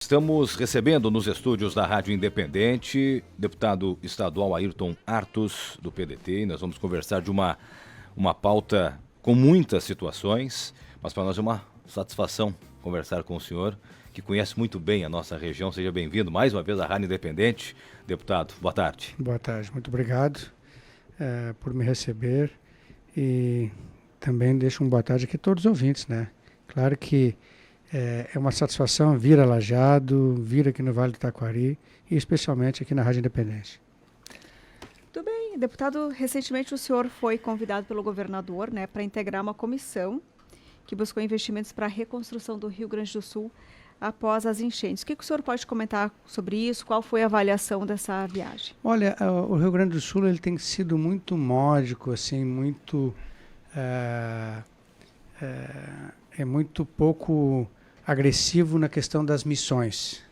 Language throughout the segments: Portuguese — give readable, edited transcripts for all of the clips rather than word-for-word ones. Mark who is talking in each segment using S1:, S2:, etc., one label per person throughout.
S1: Estamos recebendo nos estúdios da Rádio Independente, deputado estadual Ayrton Artus, do PDT, e nós vamos conversar de uma pauta com muitas situações, mas para nós é uma satisfação conversar com o senhor, que conhece muito bem a nossa região. Seja bem-vindo mais uma vez à Rádio Independente. Deputado, boa tarde.
S2: Boa tarde, muito obrigado por me receber e também deixo uma boa tarde aqui a todos os ouvintes, né? Claro que é uma satisfação vir a Lajeado, vir aqui no Vale do Taquari e especialmente aqui na Rádio Independente.
S3: Tudo bem, deputado, recentemente o senhor foi convidado pelo governador, né, para integrar uma comissão que buscou investimentos para a reconstrução do Rio Grande do Sul após as enchentes. O que o senhor pode comentar sobre isso? Qual foi a avaliação dessa viagem?
S2: Olha, o Rio Grande do Sul ele tem sido muito módico, assim, muito muito pouco agressivo na questão das missões.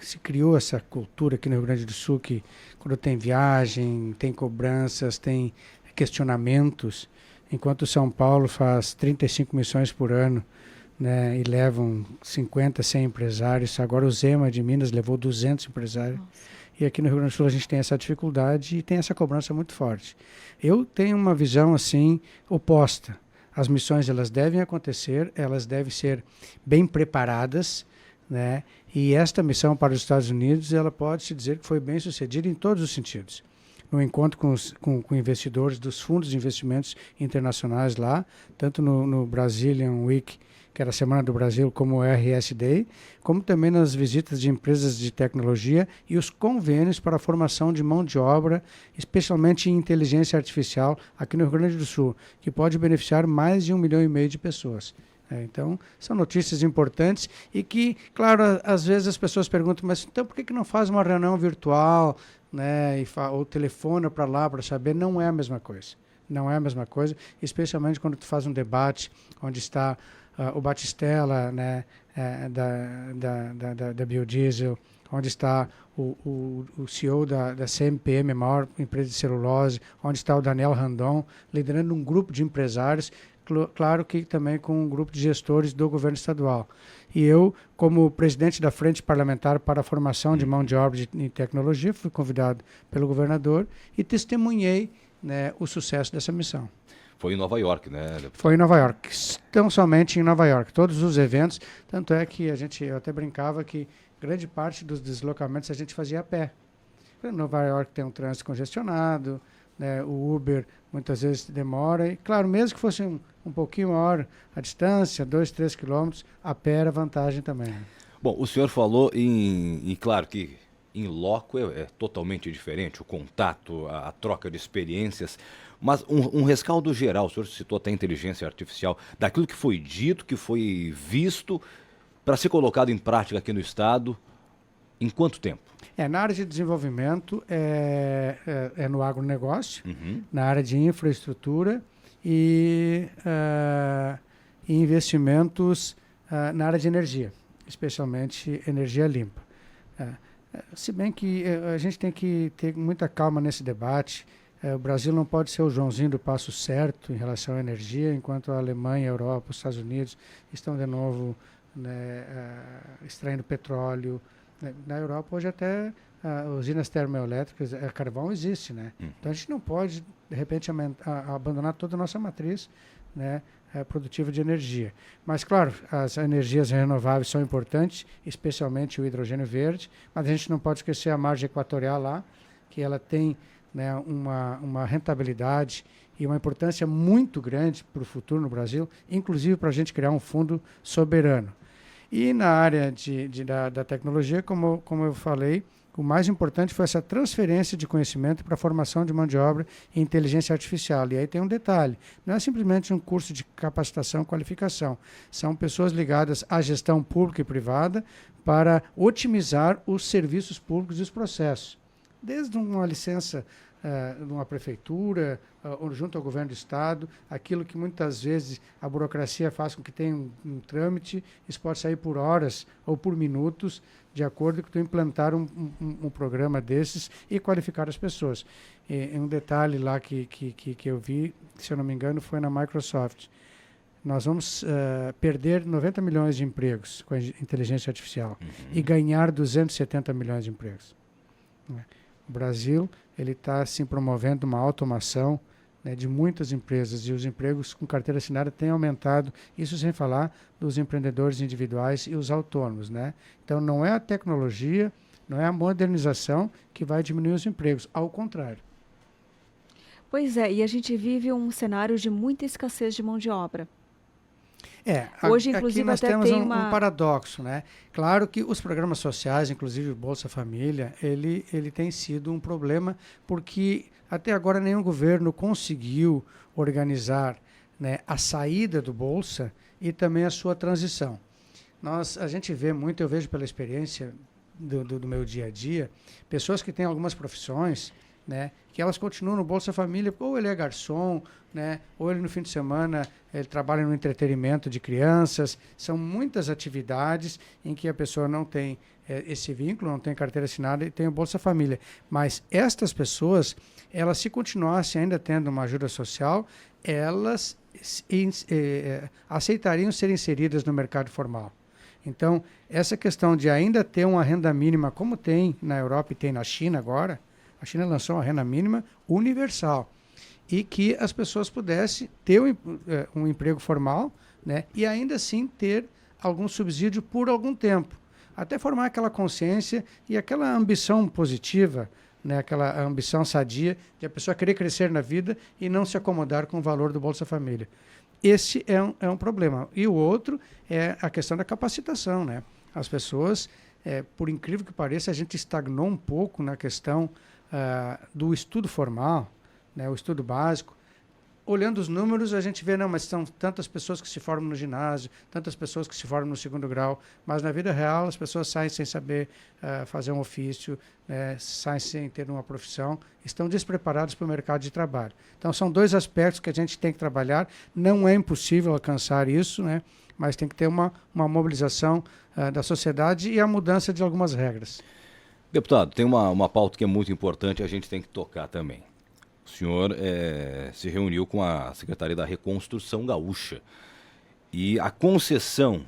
S2: Se criou essa cultura aqui no Rio Grande do Sul que quando tem viagem, tem cobranças, tem questionamentos, enquanto São Paulo faz 35 missões por ano, né, e levam 50, 100 empresários. Agora o Zema de Minas levou 200 empresários. Nossa. E aqui no Rio Grande do Sul a gente tem essa dificuldade e tem essa cobrança muito forte. Eu tenho uma visão assim oposta. As missões elas devem acontecer, elas devem ser bem preparadas, né? E esta missão para os Estados Unidos, ela pode-se dizer que foi bem sucedida em todos os sentidos. No encontro com investidores dos fundos de investimentos internacionais lá, tanto no Brazilian Week, que era a Semana do Brasil, como o RSD, como também nas visitas de empresas de tecnologia e os convênios para a formação de mão de obra, especialmente em inteligência artificial aqui no Rio Grande do Sul, que pode beneficiar mais de 1,5 milhão de pessoas. Então, são notícias importantes e que, claro, às vezes as pessoas perguntam, mas então por que não faz uma reunião virtual, né, ou telefona para lá para saber? Não é a mesma coisa. Não é a mesma coisa, especialmente quando tu faz um debate onde está o Batistella, né, da Biodiesel, onde está o CEO da CMPM, a maior empresa de celulose, onde está o Daniel Randon, liderando um grupo de empresários, claro que também com um grupo de gestores do governo estadual. E eu, como presidente da Frente Parlamentar para a Formação de Mão de Obra em Tecnologia, fui convidado pelo governador e testemunhei, né, o sucesso dessa missão.
S1: Foi em Nova York, né?
S2: Foi em Nova York, tão somente em Nova York, todos os eventos, tanto é que eu até brincava que grande parte dos deslocamentos a gente fazia a pé. Em Nova York tem um trânsito congestionado, né, o Uber muitas vezes demora, e claro, mesmo que fosse um pouquinho maior a distância, 2, 3 quilômetros, a pé era vantagem também.
S1: Bom, o senhor falou e claro que em loco é totalmente diferente, o contato, a troca de experiências, mas um rescaldo geral, o senhor citou até a inteligência artificial, daquilo que foi dito, que foi visto, para ser colocado em prática aqui no Estado, em quanto tempo?
S2: Na área de desenvolvimento, é no agronegócio, na área de infraestrutura e investimentos na área de energia, especialmente energia limpa. Se bem que a gente tem que ter muita calma nesse debate. O Brasil não pode ser o Joãozinho do passo certo em relação à energia, enquanto a Alemanha, a Europa, os Estados Unidos estão de novo, né, extraindo petróleo. Na Europa hoje até usinas termoelétricas, carvão existe, né? Então a gente não pode, de repente, abandonar toda a nossa matriz, né, produtiva de energia. Mas, claro, as energias renováveis são importantes, especialmente o hidrogênio verde, mas a gente não pode esquecer a margem equatorial lá, que ela tem, né, uma rentabilidade e uma importância muito grande para o futuro no Brasil, inclusive para a gente criar um fundo soberano. E na área da tecnologia, como eu falei, o mais importante foi essa transferência de conhecimento para a formação de mão de obra e inteligência artificial. E aí tem um detalhe, não é simplesmente um curso de capacitação e qualificação, são pessoas ligadas à gestão pública e privada para otimizar os serviços públicos e os processos. Desde uma licença de uma prefeitura, ou junto ao governo do Estado, aquilo que muitas vezes a burocracia faz com que tenha um trâmite, isso pode sair por horas ou por minutos, de acordo com tu implantar um programa desses e qualificar as pessoas. E um detalhe lá que eu vi, se eu não me engano, foi na Microsoft. nós vamos perder 90 milhões de empregos com a inteligência artificial e ganhar 270 milhões de empregos. Né? O Brasil ele está assim, promovendo uma automação, né, de muitas empresas, e os empregos com carteira assinada têm aumentado, isso sem falar dos empreendedores individuais e os autônomos. Né? Então não é a tecnologia, não é a modernização que vai diminuir os empregos, ao contrário.
S3: Pois é, e a gente vive um cenário de muita escassez de mão de obra.
S2: Hoje,
S3: inclusive,
S2: aqui nós
S3: até
S2: temos
S3: tem
S2: um
S3: uma...
S2: paradoxo, né? Claro que os programas sociais, inclusive o Bolsa Família, ele tem sido um problema porque até agora nenhum governo conseguiu organizar, né, a saída do Bolsa e também a sua transição. A gente vê muito, eu vejo pela experiência do meu dia a dia, pessoas que têm algumas profissões, né, que elas continuam no Bolsa Família, ou ele é garçom, né, ou ele no fim de semana ele trabalha no entretenimento de crianças. São muitas atividades em que a pessoa não tem esse vínculo, não tem carteira assinada e tem o Bolsa Família. Mas estas pessoas, elas se continuassem ainda tendo uma ajuda social, elas aceitariam ser inseridas no mercado formal. Então, essa questão de ainda ter uma renda mínima, como tem na Europa e tem na China agora, a China lançou uma renda mínima universal e que as pessoas pudessem ter um emprego formal, né, e ainda assim ter algum subsídio por algum tempo, até formar aquela consciência e aquela ambição positiva, né, aquela ambição sadia de a pessoa querer crescer na vida e não se acomodar com o valor do Bolsa Família. Esse é um problema. E o outro é a questão da capacitação. Né? As pessoas, por incrível que pareça, a gente estagnou um pouco na questão do estudo formal, né, o estudo básico. Olhando os números, a gente vê, não, mas são tantas pessoas que se formam no ginásio, tantas pessoas que se formam no segundo grau, mas na vida real as pessoas saem sem saber fazer um ofício, saem sem ter uma profissão, estão despreparadas para o mercado de trabalho. Então são dois aspectos que a gente tem que trabalhar. Não é impossível alcançar isso, né, mas tem que ter uma mobilização da sociedade e a mudança de algumas regras.
S1: Deputado, tem uma pauta que é muito importante e a gente tem que tocar também. O senhor se reuniu com a Secretaria da Reconstrução Gaúcha e a concessão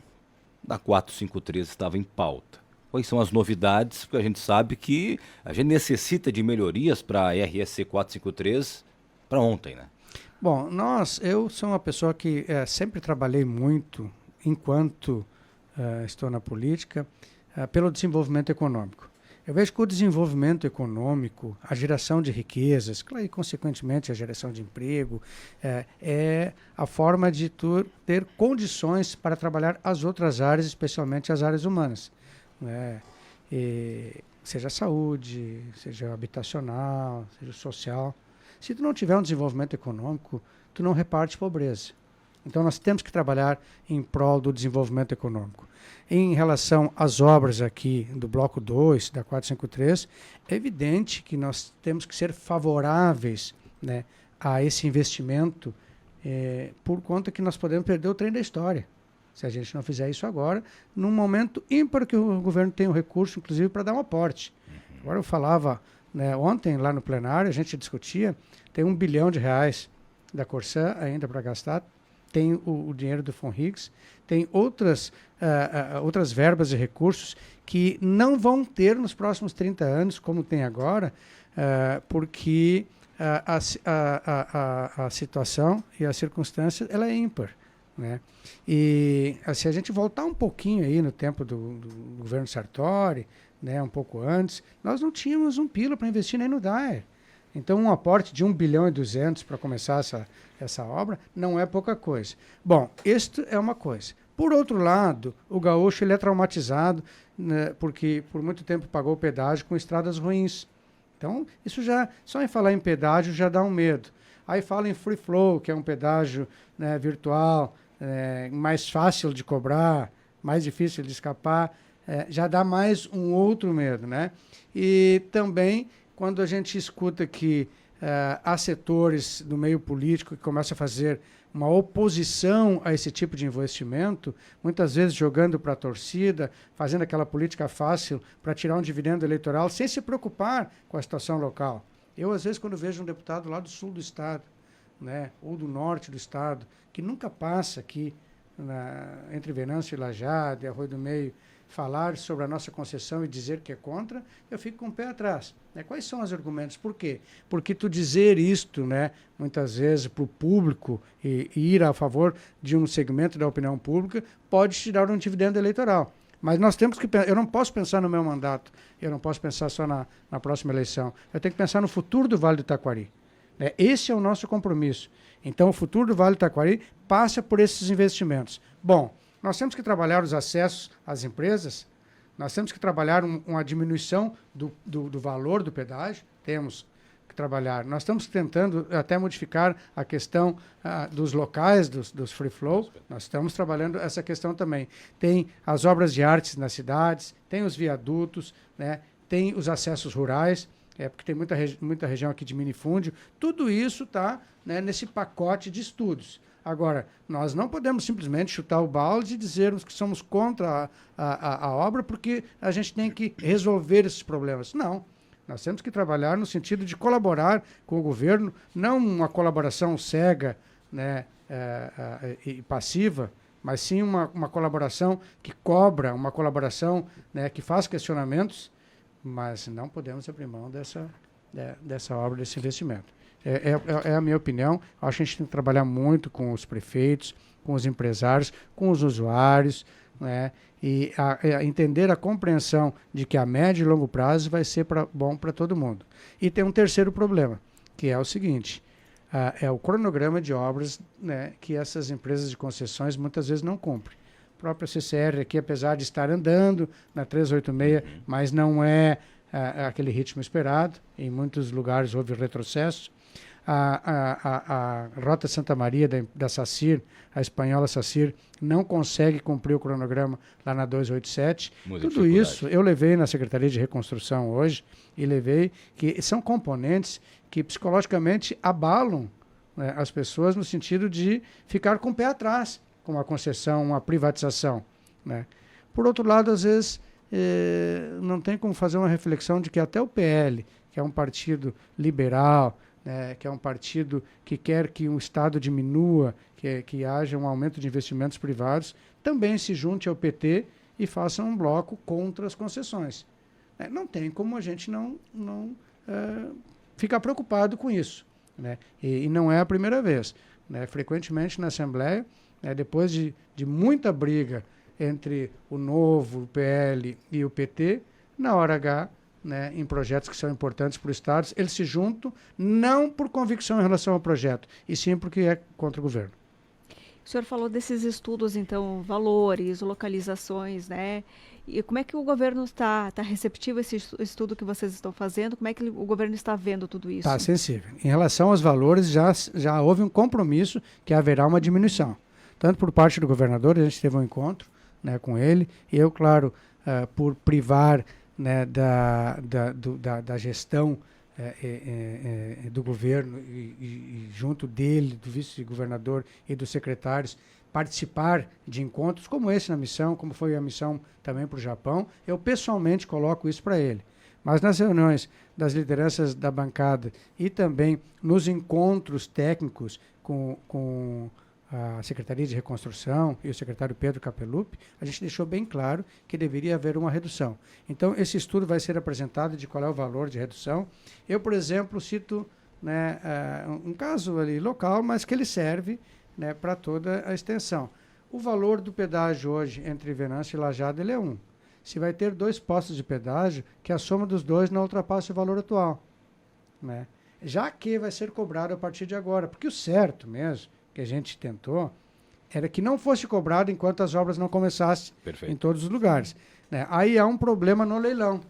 S1: da 453 estava em pauta. Quais são as novidades? Porque a gente sabe que a gente necessita de melhorias para a RSC 453 para ontem, né?
S2: Bom, eu sou uma pessoa que sempre trabalhei muito, enquanto estou na política, pelo desenvolvimento econômico. Eu vejo que o desenvolvimento econômico, a geração de riquezas, claro, e consequentemente a geração de emprego, é a forma de ter condições para trabalhar as outras áreas, especialmente as áreas humanas. Né? Seja a saúde, seja habitacional, seja social. Se tu não tiver um desenvolvimento econômico, tu não reparte pobreza. Então nós temos que trabalhar em prol do desenvolvimento econômico. Em relação às obras aqui do Bloco 2, da 453, é evidente que nós temos que ser favoráveis, né, a esse investimento, por conta que nós podemos perder o trem da história, se a gente não fizer isso agora, num momento ímpar que o governo tem um recurso, inclusive, para dar um aporte. Agora eu falava, né, ontem lá no plenário, a gente discutia, tem R$1 bilhão da Corsã ainda para gastar, tem o dinheiro do FONRIGS, tem outras verbas e recursos que não vão ter nos próximos 30 anos, como tem agora, porque a situação e a circunstância ela é ímpar. Né? E se a gente voltar um pouquinho aí no tempo do governo Sartori, né, um pouco antes, nós não tínhamos um pila para investir nem no DAER. Então, um aporte de 1,2 bilhão para começar essa obra não é pouca coisa. Bom, isto é uma coisa. Por outro lado, o gaúcho ele é traumatizado, né, porque por muito tempo pagou pedágio com estradas ruins. Então, isso já, só em falar em pedágio já dá um medo. Aí fala em free flow, que é um pedágio, né, virtual, mais fácil de cobrar, mais difícil de escapar, já dá mais um outro medo. Né? E também, quando a gente escuta que há setores do meio político que começam a fazer uma oposição a esse tipo de investimento, muitas vezes jogando para a torcida, fazendo aquela política fácil para tirar um dividendo eleitoral, sem se preocupar com a situação local. Eu, às vezes, quando vejo um deputado lá do sul do estado, né, ou do norte do estado, que nunca passa aqui entre Venâncio e Lajeado e Arroio do Meio, falar sobre a nossa concessão e dizer que é contra, eu fico com o pé atrás. Né? Quais são os argumentos? Por quê? Porque tu dizer isto, né, muitas vezes, para o público e ir a favor de um segmento da opinião pública, pode te dar um dividendo eleitoral. Mas nós temos que eu não posso pensar no meu mandato, eu não posso pensar só na próxima eleição. Eu tenho que pensar no futuro do Vale do Taquari. Esse é o nosso compromisso. Então, o futuro do Vale do Taquari passa por esses investimentos. Bom, nós temos que trabalhar os acessos às empresas, nós temos que trabalhar uma diminuição do valor do pedágio, temos que trabalhar. Nós estamos tentando até modificar a questão dos locais, dos free flow, nós estamos trabalhando essa questão também. Tem as obras de artes nas cidades, tem os viadutos, né, tem os acessos rurais, porque tem muita região aqui de minifúndio, tudo isso está, né, nesse pacote de estudos. Agora, nós não podemos simplesmente chutar o balde e dizermos que somos contra a obra porque a gente tem que resolver esses problemas. Não, nós temos que trabalhar no sentido de colaborar com o governo, não uma colaboração cega, né, e passiva, mas sim uma colaboração que cobra, uma colaboração, né, que faz questionamentos, mas não podemos abrir mão dessa obra, desse investimento. É a minha opinião. Acho que a gente tem que trabalhar muito com os prefeitos, com os empresários, com os usuários, né, e entender a compreensão de que a médio e longo prazo vai ser bom para todo mundo. E tem um terceiro problema, que é o seguinte, é o cronograma de obras, né, que essas empresas de concessões muitas vezes não cumprem. A própria CCR aqui, apesar de estar andando na 386, mas não é aquele ritmo esperado. Em muitos lugares houve retrocesso. A Rota Santa Maria da SACIR, a espanhola SACIR, não consegue cumprir o cronograma lá na 287. Tudo isso eu levei na Secretaria de Reconstrução hoje e levei que são componentes que psicologicamente abalam, né, as pessoas no sentido de ficar com o pé atrás com uma concessão, uma privatização, né? Por outro lado, às vezes, não tem como fazer uma reflexão de que até o PL, que é um partido liberal, né, que é um partido que quer que o Estado diminua, que haja um aumento de investimentos privados, também se junte ao PT e faça um bloco contra as concessões. Não tem como a gente não ficar preocupado com isso, né? E não é a primeira vez, né? Frequentemente na Assembleia, depois de muita briga entre o Novo, o PL e o PT, na hora H, né, em projetos que são importantes para o Estado, eles se juntam não por convicção em relação ao projeto, e sim porque é contra o governo.
S3: O senhor falou desses estudos, então, valores, localizações, né? E como é que o governo está receptivo a esse estudo que vocês estão fazendo? Como é que o governo está vendo tudo isso?
S2: Está sensível. Em relação aos valores, já houve um compromisso que haverá uma diminuição. Tanto por parte do governador, a gente teve um encontro, né, com ele, e eu, claro, por privar, né, da gestão do governo e junto dele, do vice-governador e dos secretários, participar de encontros como esse na missão, como foi a missão também para o Japão, eu pessoalmente coloco isso para ele. Mas nas reuniões das lideranças da bancada e também nos encontros técnicos com a Secretaria de Reconstrução e o secretário Pedro Capelupi, a gente deixou bem claro que deveria haver uma redução. Então, esse estudo vai ser apresentado de qual é o valor de redução. Eu, por exemplo, cito, né, um caso ali local, mas que ele serve, né, para toda a extensão. O valor do pedágio hoje entre Venâncio e Lajeado, ele é 1. Se vai ter 2 postos de pedágio, que a soma dos 2 não ultrapasse o valor atual, né? Já que vai ser cobrado a partir de agora, porque o certo mesmo, que a gente tentou, era que não fosse cobrado enquanto as obras não começassem. Perfeito. Em todos os lugares, né? Aí há um problema no leilão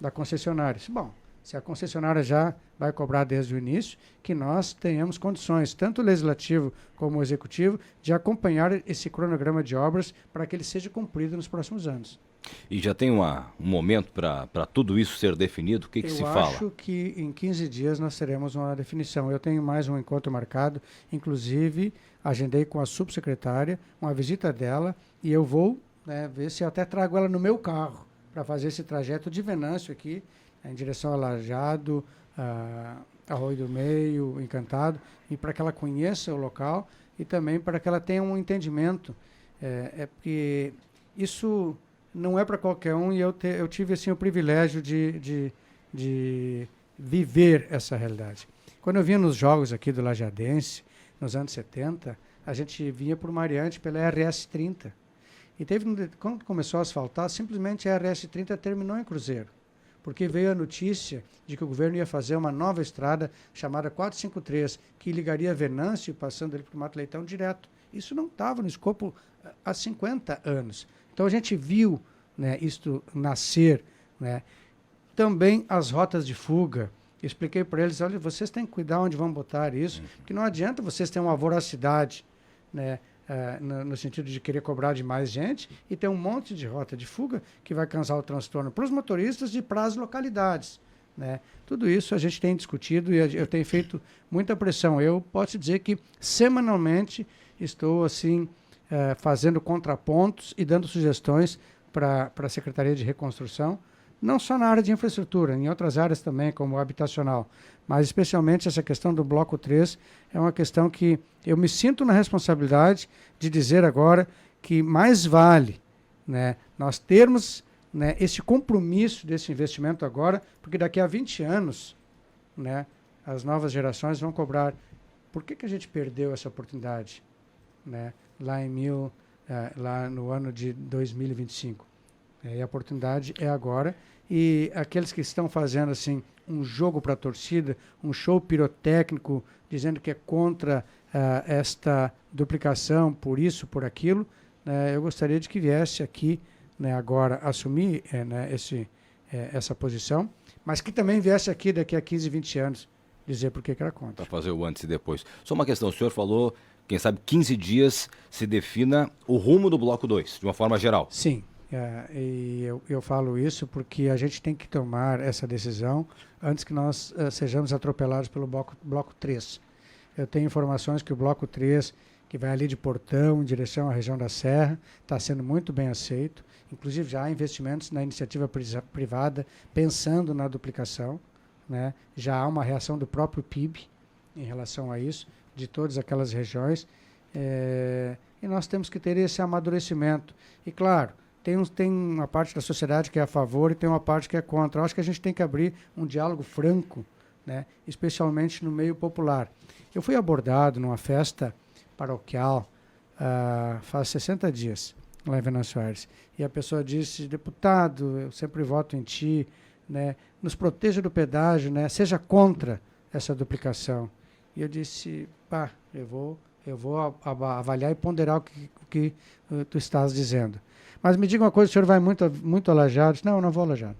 S2: da concessionária. Bom, se a concessionária já vai cobrar desde o início, que nós tenhamos condições, tanto o legislativo como o executivo, de acompanhar esse cronograma de obras para que ele seja cumprido nos próximos anos.
S1: E já tem um momento para tudo isso ser definido? O que se fala?
S2: Eu acho que em 15 dias nós teremos uma definição. Eu tenho mais um encontro marcado, inclusive agendei com a subsecretária uma visita dela e eu vou, né, ver se eu até trago ela no meu carro para fazer esse trajeto de Venâncio aqui, em direção a Lajeado, Arroio do Meio, Encantado, e para que ela conheça o local e também para que ela tenha um entendimento. Porque isso não é para qualquer um, e eu tive assim, o privilégio de viver essa realidade. Quando eu vinha nos jogos aqui do Lajadense, nos anos 70, a gente vinha por Mariante pela RS-30. E quando começou a asfaltar, simplesmente a RS-30 terminou em Cruzeiro, porque veio a notícia de que o governo ia fazer uma nova estrada chamada 453, que ligaria Venâncio, passando ali para o Mato Leitão, direto. Isso não estava no escopo há 50 anos. Então a gente viu, né, isto nascer, né? Também as rotas de fuga. Eu expliquei para eles, olha, vocês têm que cuidar onde vão botar isso, porque não adianta vocês terem uma voracidade, né, no sentido de querer cobrar de mais gente e ter um monte de rota de fuga que vai causar o transtorno para os motoristas e para as localidades, né? Tudo isso a gente tem discutido e eu tenho feito muita pressão. Eu posso dizer que semanalmente estou assim fazendo contrapontos e dando sugestões para a Secretaria de Reconstrução, não só na área de infraestrutura, em outras áreas também, como habitacional, mas especialmente essa questão do Bloco 3 é uma questão que eu me sinto na responsabilidade de dizer agora que mais vale, né, nós termos, né, esse compromisso desse investimento agora, porque daqui a 20 anos, né, as novas gerações vão cobrar. Por que a gente perdeu essa oportunidade, né, lá no ano de 2025? E a oportunidade é agora. E aqueles que estão fazendo assim um jogo para a torcida, um show pirotécnico, dizendo que é contra esta duplicação, por isso, por aquilo, eu gostaria de que viesse aqui, né, agora assumir né, essa posição, mas que também viesse aqui daqui a 15, 20 anos dizer por que era contra.
S1: Para fazer o antes e depois. Só uma questão, o senhor falou, quem sabe 15 dias se defina o rumo do Bloco 2, de uma forma geral.
S2: Sim. E eu falo isso porque a gente tem que tomar essa decisão antes que nós sejamos atropelados pelo bloco 3. Eu tenho informações que o Bloco 3, que vai ali de Portão em direção à região da Serra, está sendo muito bem aceito. Inclusive já há investimentos na iniciativa privada pensando na duplicação, né? Já há uma reação do próprio PIB em relação a isso, de todas aquelas regiões. E nós temos que ter esse amadurecimento. E claro, tem uma parte da sociedade que é a favor e tem uma parte que é contra. Eu acho que a gente tem que abrir um diálogo franco, né, especialmente no meio popular. Eu fui abordado numa festa paroquial faz 60 dias, lá em Venâncio Aires. E a pessoa disse, deputado, eu sempre voto em ti, né, nos proteja do pedágio, né, seja contra essa duplicação. E eu disse, eu vou avaliar e ponderar o que tu estás dizendo. Mas me diga uma coisa, o senhor vai muito a Lajeado? Não, eu não vou a Lajeado.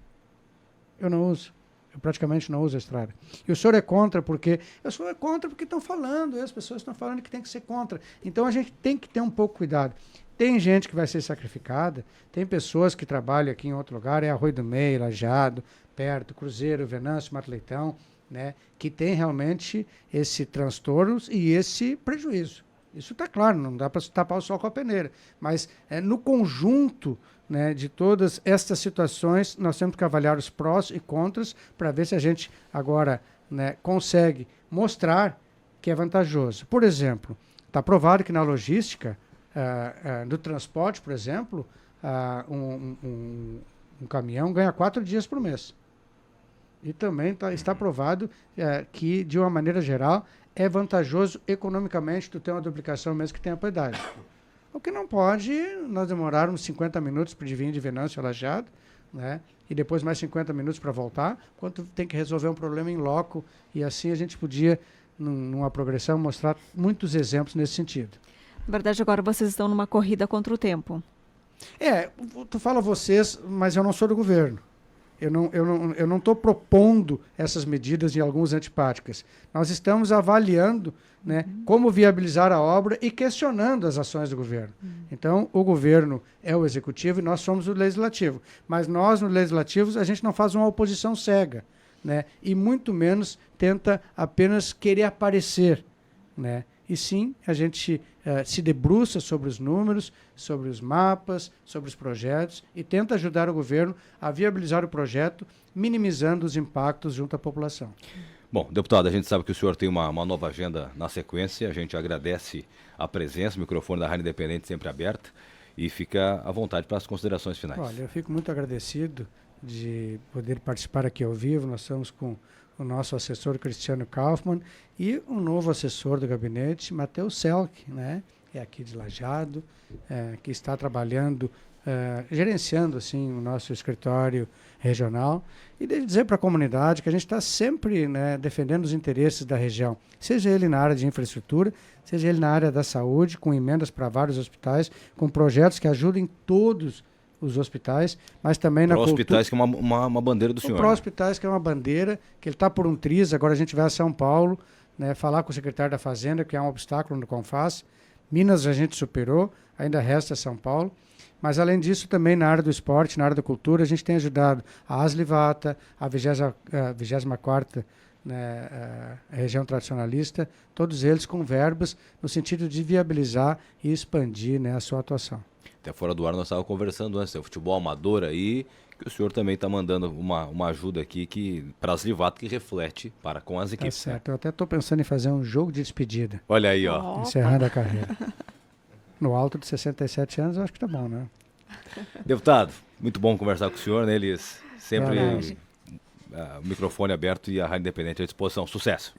S2: Eu não uso. Eu praticamente não uso a estrada. E o senhor é contra porque... Eu sou contra porque estão falando, e as pessoas estão falando que tem que ser contra. Então a gente tem que ter um pouco cuidado. Tem gente que vai ser sacrificada, tem pessoas que trabalham aqui em outro lugar, é Arroio do Meio, Lajeado, perto, Cruzeiro, Venâncio, Mato Leitão, né, que tem realmente esse transtorno e esse prejuízo. Isso está claro, não dá para tapar o sol com a peneira. Mas no conjunto, né, de todas estas situações, nós temos que avaliar os prós e contras para ver se a gente agora, né, consegue mostrar que é vantajoso. Por exemplo, está provado que na logística, do transporte, por exemplo, um caminhão ganha 4 dias por mês. E também está provado que, de uma maneira geral, é vantajoso economicamente tu ter uma duplicação mesmo que tenha pedágio. O que não pode, nós demorarmos 50 minutos para vir de Venâncio a Lajeado, né? E depois mais 50 minutos para voltar, quando tem que resolver um problema em loco. E assim a gente podia, numa progressão, mostrar muitos exemplos nesse sentido.
S3: Na verdade, agora vocês estão numa corrida contra o tempo.
S2: Tu fala vocês, mas eu não sou do governo. Eu não estou propondo essas medidas em algumas antipáticas. Nós estamos avaliando, né, como viabilizar a obra e questionando as ações do governo. Então, o governo é o executivo e nós somos o legislativo. Mas nós, no legislativo, a gente não faz uma oposição cega, né, e muito menos tenta apenas querer aparecer, né. E sim, a gente se debruça sobre os números, sobre os mapas, sobre os projetos e tenta ajudar o governo a viabilizar o projeto, minimizando os impactos junto à população.
S1: Bom, deputado, a gente sabe que o senhor tem uma nova agenda na sequência, a gente agradece a presença, o microfone da Rádio Independente sempre aberto e fica à vontade para as considerações finais.
S2: Olha, eu fico muito agradecido de poder participar aqui ao vivo. Nós estamos com o nosso assessor Cristiano Kaufmann e um novo assessor do gabinete, Matheus Selk, né? É aqui de Lajeado, que está trabalhando, gerenciando assim o nosso escritório regional, e devo dizer para a comunidade que a gente está sempre, né, defendendo os interesses da região, seja ele na área de infraestrutura, seja ele na área da saúde, com emendas para vários hospitais, com projetos que ajudem todos os hospitais, mas também na cultura.
S1: Hospitais, que é uma bandeira do senhor.
S2: Pro Hospitais, que é uma bandeira, que ele está por um triz, agora a gente vai a São Paulo, né, falar com o secretário da Fazenda, que é um obstáculo no CONFAS. Minas a gente superou, ainda resta São Paulo. Mas, além disso, também na área do esporte, na área da cultura, a gente tem ajudado a Aslivata, a 24ª, né, a região tradicionalista, todos eles com verbas no sentido de viabilizar e expandir, né, a sua atuação.
S1: Até fora do ar nós estávamos conversando antes, o futebol amador aí, que o senhor também está mandando uma ajuda aqui para as Aslivata, que reflete para com as equipes.
S2: Tá certo, eu até estou pensando em fazer um jogo de despedida.
S1: Olha aí, ó.
S2: Encerrando a carreira. No alto de 67 anos, eu acho que tá bom, né?
S1: Deputado, muito bom conversar com o senhor, né? Eles sempre o microfone aberto e a Rádio Independente à disposição. Sucesso!